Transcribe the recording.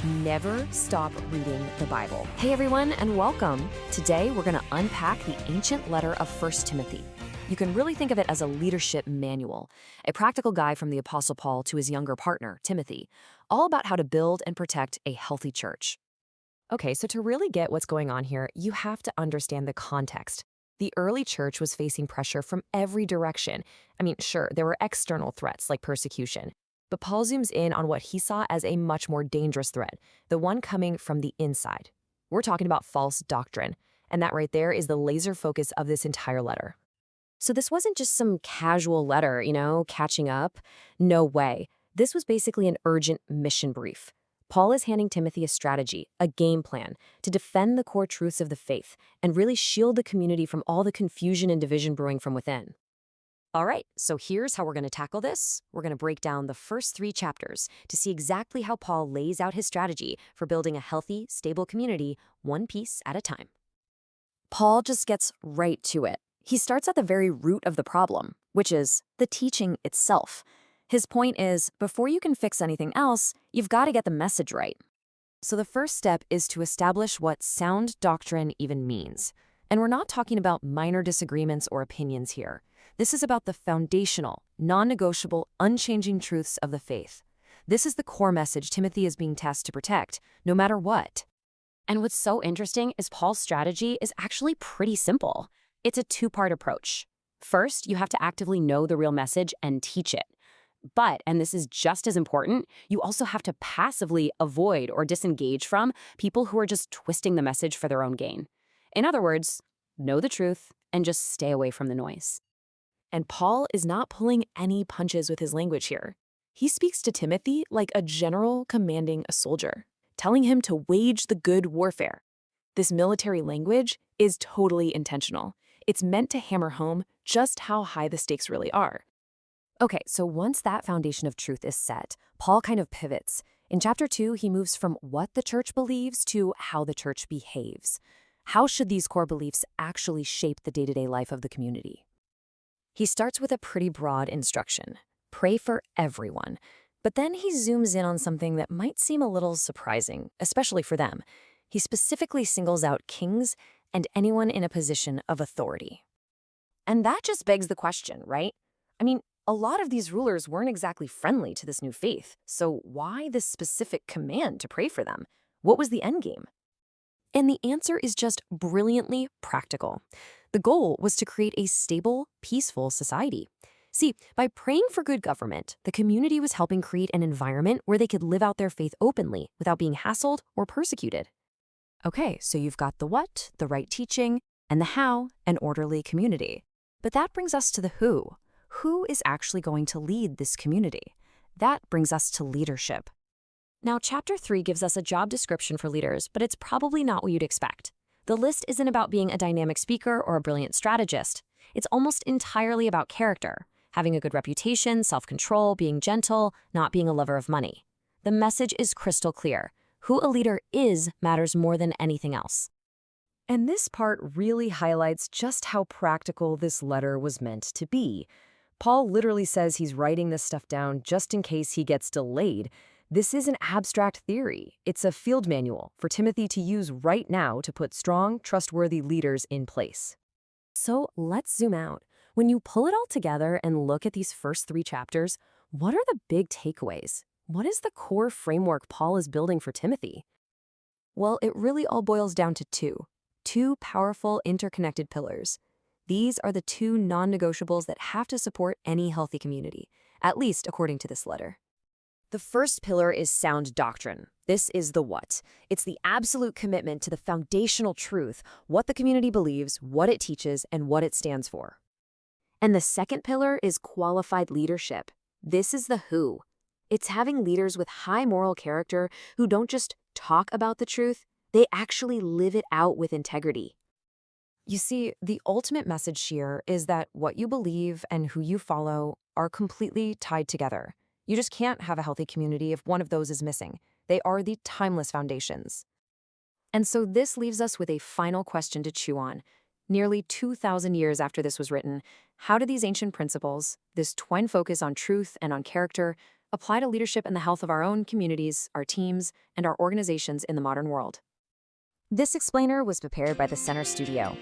Never stop reading the Bible. Hey everyone, and welcome. Today we're going to unpack the ancient letter of 1 Timothy. You can really think of it as a leadership manual, a practical guide from the Apostle Paul to his younger partner, Timothy, all about how to build and protect a healthy church. Okay, so to really get what's going on here, you have to understand the context. The early church was facing pressure from every direction. Sure, there were external threats like persecution, but Paul zooms in on what he saw as a much more dangerous threat, the one coming from the inside. We're talking about false doctrine, and that right there is the laser focus of this entire letter. So this wasn't just some casual letter, catching up. No way. This was basically an urgent mission brief. Paul is handing Timothy a strategy, a game plan, to defend the core truths of the faith and really shield the community from all the confusion and division brewing from within. All right, so here's how we're going to tackle this. We're going to break down the first 3 chapters to see exactly how Paul lays out his strategy for building a healthy, stable community, one piece at a time. Paul just gets right to it. He starts at the very root of the problem, which is the teaching itself. His point is, before you can fix anything else, you've got to get the message right. So the first step is to establish what sound doctrine even means. And we're not talking about minor disagreements or opinions here. This is about the foundational, non-negotiable, unchanging truths of the faith. This is the core message Timothy is being tasked to protect, no matter what. And what's so interesting is Paul's strategy is actually pretty simple. It's a 2-part approach. First, you have to actively know the real message and teach it. But, and this is just as important, you also have to passively avoid or disengage from people who are just twisting the message for their own gain. In other words, know the truth and just stay away from the noise. And Paul is not pulling any punches with his language here. He speaks to Timothy like a general commanding a soldier, telling him to wage the good warfare. This military language is totally intentional. It's meant to hammer home just how high the stakes really are. Okay, so once that foundation of truth is set, Paul kind of pivots. In chapter 2, he moves from what the church believes to how the church behaves. How should these core beliefs actually shape the day-to-day life of the community? He starts with a pretty broad instruction: pray for everyone. But then he zooms in on something that might seem a little surprising, especially for them. He specifically singles out kings and anyone in a position of authority. And that just begs the question, right? A lot of these rulers weren't exactly friendly to this new faith, so why this specific command to pray for them? What was the end game? And the answer is just brilliantly practical. The goal was to create a stable, peaceful society. See, by praying for good government, the community was helping create an environment where they could live out their faith openly without being hassled or persecuted. Okay, so you've got the what, the right teaching, and the how, an orderly community. But that brings us to the who. Who is actually going to lead this community? That brings us to leadership. Now, chapter 3 gives us a job description for leaders, but it's probably not what you'd expect. The list isn't about being a dynamic speaker or a brilliant strategist. It's almost entirely about character, having a good reputation, self-control, being gentle, not being a lover of money. The message is crystal clear. Who a leader is matters more than anything else. And this part really highlights just how practical this letter was meant to be. Paul literally says he's writing this stuff down just in case he gets delayed. This is an abstract theory. It's a field manual for Timothy to use right now to put strong, trustworthy leaders in place. So let's zoom out. When you pull it all together and look at these first 3 chapters, what are the big takeaways? What is the core framework Paul is building for Timothy? Well, it really all boils down to two powerful, interconnected pillars. These are the 2 non-negotiables that have to support any healthy community, at least according to this letter. The first pillar is sound doctrine. This is the what. It's the absolute commitment to the foundational truth, what the community believes, what it teaches, and what it stands for. And the second pillar is qualified leadership. This is the who. It's having leaders with high moral character who don't just talk about the truth, they actually live it out with integrity. You see, the ultimate message here is that what you believe and who you follow are completely tied together. You just can't have a healthy community if one of those is missing. They are the timeless foundations. And so this leaves us with a final question to chew on. Nearly 2,000 years after this was written, how do these ancient principles, this twin focus on truth and on character, apply to leadership and the health of our own communities, our teams, and our organizations in the modern world. This explainer was prepared by the Center Studio.